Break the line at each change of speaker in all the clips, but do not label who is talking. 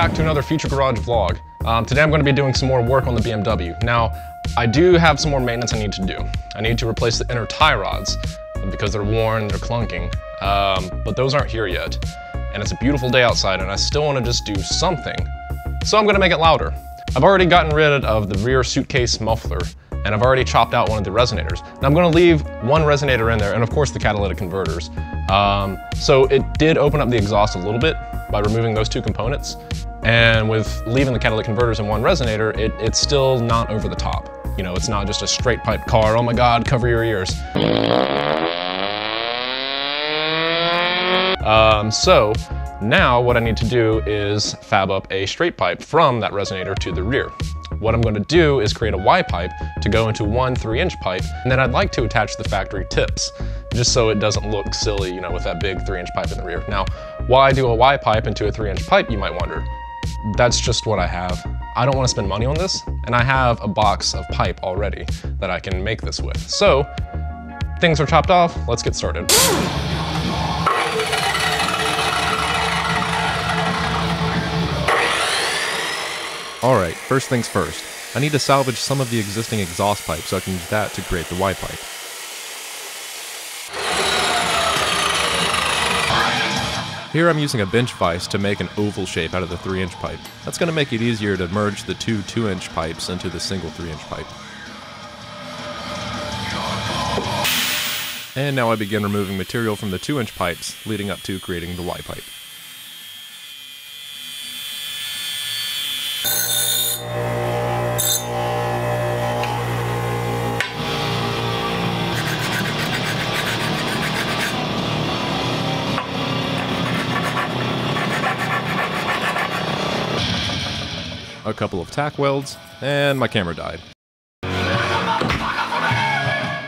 back to another Future Garage vlog. Today I'm going to be doing some more work on the BMW. Now, I do have some more maintenance I need to do. I need to replace the inner tie rods because they're worn, they're clunking, but those aren't here yet. And it's a beautiful day outside and I still want to just do something. So I'm going to make it louder. I've already gotten rid of the rear suitcase muffler and I've already chopped out one of the resonators. Now I'm going to leave one resonator in there and of course the catalytic converters. So it did open up the exhaust a little bit by removing those two components. And with leaving the catalytic converters and one resonator, it's still not over the top. You know, it's not just a straight pipe car. Oh my God, cover your ears. So now what I need to do is fab up a straight pipe from that resonator to the rear. What I'm going to do is create a Y pipe to go into one 3-inch pipe, and then I'd like to attach the factory tips, just so it doesn't look silly, you know, with that big 3-inch pipe in the rear. Now, why do a Y pipe into a 3-inch pipe, you might wonder? That's just what I have. I don't want to spend money on this, and I have a box of pipe already that I can make this with. So, things are chopped off, let's get started.
Alright, first things first. I need to salvage some of the existing exhaust pipe so I can use that to create the Y pipe. Here I'm using a bench vise to make an oval shape out of the 3-inch pipe. That's going to make it easier to merge the two 2-inch pipes into the single 3-inch pipe. And now I begin removing material from the 2-inch pipes, leading up to creating the Y pipe. A couple of tack welds, and my camera died.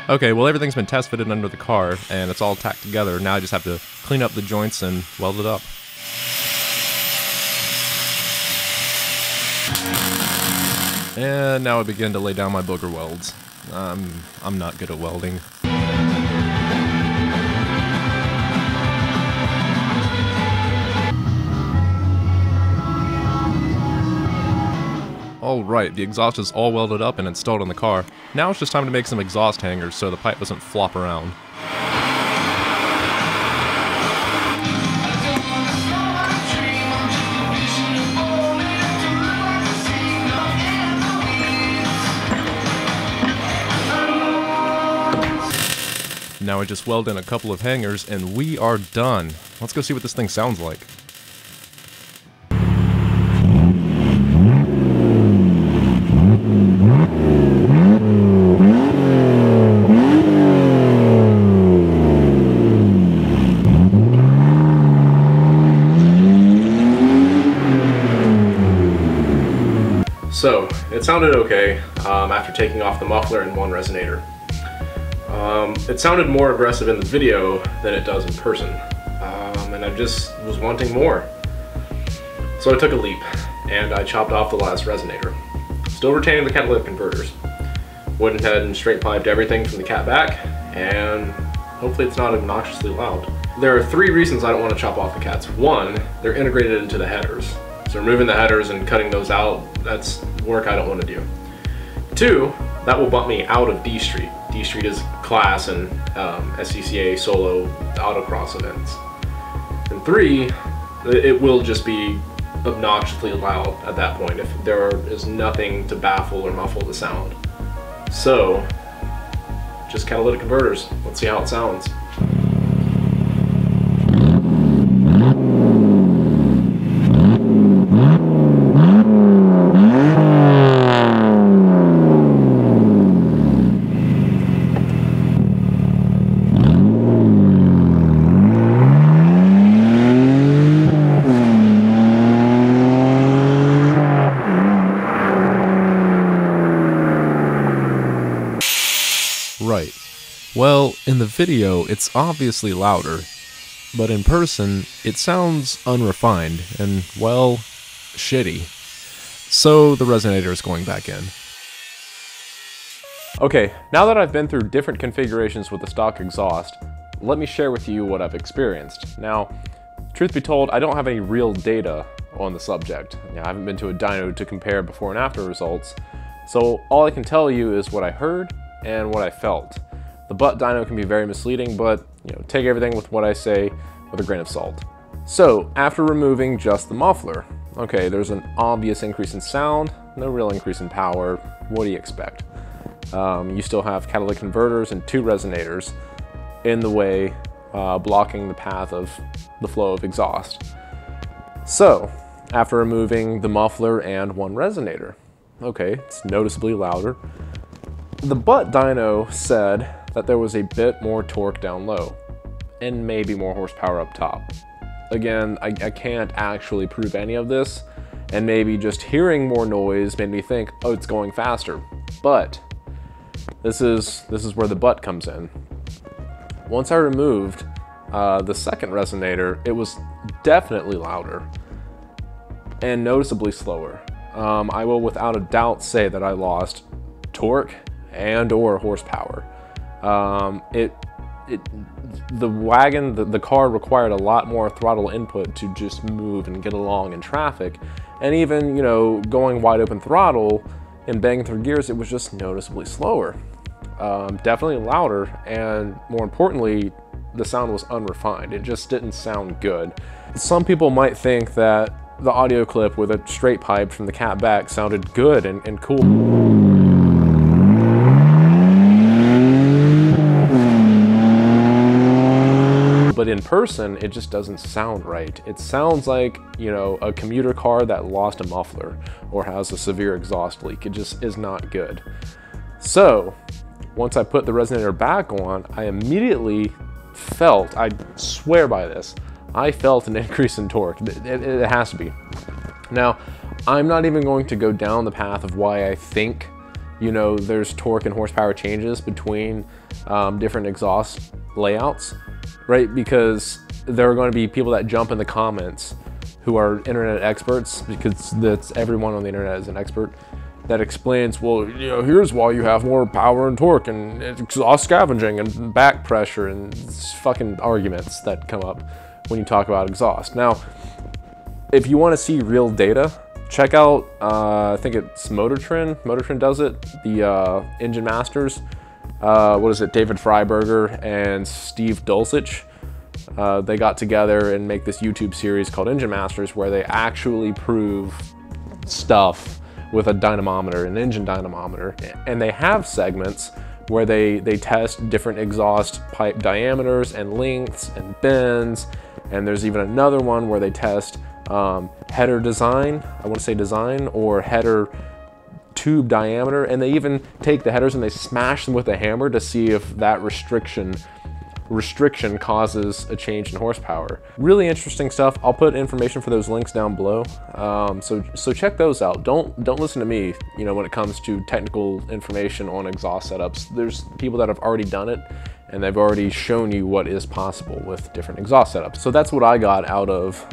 Okay, well everything's been test fitted under the car, and it's all tacked together. Now I just have to clean up the joints and weld it up. And now I begin to lay down my booger welds. I'm not good at welding. Alright, the exhaust is all welded up and installed on the car. Now it's just time to make some exhaust hangers so the pipe doesn't flop around. Now I just weld in a couple of hangers and we are done. Let's go see what this thing sounds like.
So, it sounded okay after taking off the muffler and one resonator. It sounded more aggressive in the video than it does in person, and I just was wanting more. So I took a leap, and I chopped off the last resonator, still retaining the catalytic converters. Went ahead and straight piped everything from the cat back, and hopefully it's not obnoxiously loud. There are 3 reasons I don't want to chop off the cats. 1, they're integrated into the headers. So removing the headers and cutting those out, that's work I don't want to do. 2, that will bump me out of D Street. D Street is class and SCCA solo autocross events. And 3, it will just be obnoxiously loud at that point if there is nothing to baffle or muffle the sound. So, just catalytic converters. Let's see how it sounds.
Right. Well, in the video, it's obviously louder, but in person, it sounds unrefined and, well, shitty. So the resonator is going back in. Okay, now that I've been through different configurations with the stock exhaust, let me share with you what I've experienced. Now, truth be told, I don't have any real data on the subject. I haven't been to a dyno to compare before and after results, so all I can tell you is what I heard and what I felt. The butt dyno can be very misleading, but take everything with what I say with a grain of salt. So after removing just the muffler, okay, there's an obvious increase in sound, no real increase in power. What do you expect? You still have catalytic converters and 2 resonators in the way, blocking the path of the flow of exhaust. So after removing the muffler and 1 resonator, okay, it's noticeably louder. The butt dyno said that there was a bit more torque down low and maybe more horsepower up top. Again, I can't actually prove any of this, and maybe just hearing more noise made me think, oh, it's going faster. But this is where the but comes in. Once I removed the second resonator, it was definitely louder and noticeably slower. I will without a doubt say that I lost torque and or horsepower. The wagon, the car required a lot more throttle input to just move and get along in traffic. And even, going wide open throttle and banging through gears, it was just noticeably slower. Definitely louder, and more importantly, the sound was unrefined. It just didn't sound good. Some people might think that the audio clip with a straight pipe from the cat back sounded good and cool. But in person, it just doesn't sound right. It sounds like, a commuter car that lost a muffler or has a severe exhaust leak. It just is not good. So once I put the resonator back on, I immediately felt, I swear by this, I felt an increase in torque. It has to be. Now, I'm not even going to go down the path of why I think, there's torque and horsepower changes between different exhaust layouts. Right, because there are going to be people that jump in the comments who are internet experts, because everyone on the internet is an expert, that explains, well, here's why you have more power and torque and exhaust scavenging and back pressure and fucking arguments that come up when you talk about exhaust. Now, if you want to see real data, check out, I think it's Motortrend. Motortrend does it, the Engine Masters. What is it, David Freiberger and Steve Dulcich. They got together and make this YouTube series called Engine Masters, where they actually prove stuff with a dynamometer, an engine dynamometer. And they have segments where they test different exhaust pipe diameters and lengths and bends. And there's even another one where they test header design, I want to say design, or header tube diameter, and they even take the headers and they smash them with a hammer to see if that restriction causes a change in horsepower. Really interesting stuff. I'll put information for those links down below. So check those out. Don't listen to me, when it comes to technical information on exhaust setups. There's people that have already done it, and they've already shown you what is possible with different exhaust setups. So that's what I got out of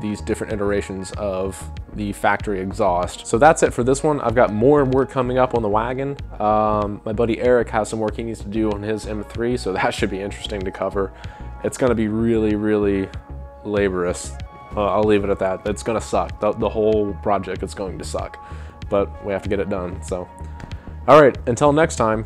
these different iterations of the factory exhaust. So that's it for this one. I've got more work coming up on the wagon. My buddy Eric has some work he needs to do on his M3, so that should be interesting to cover. It's gonna be really, really laborious. I'll leave it at that. It's gonna suck. The whole project is going to suck, but we have to get it done, so. All right, until next time,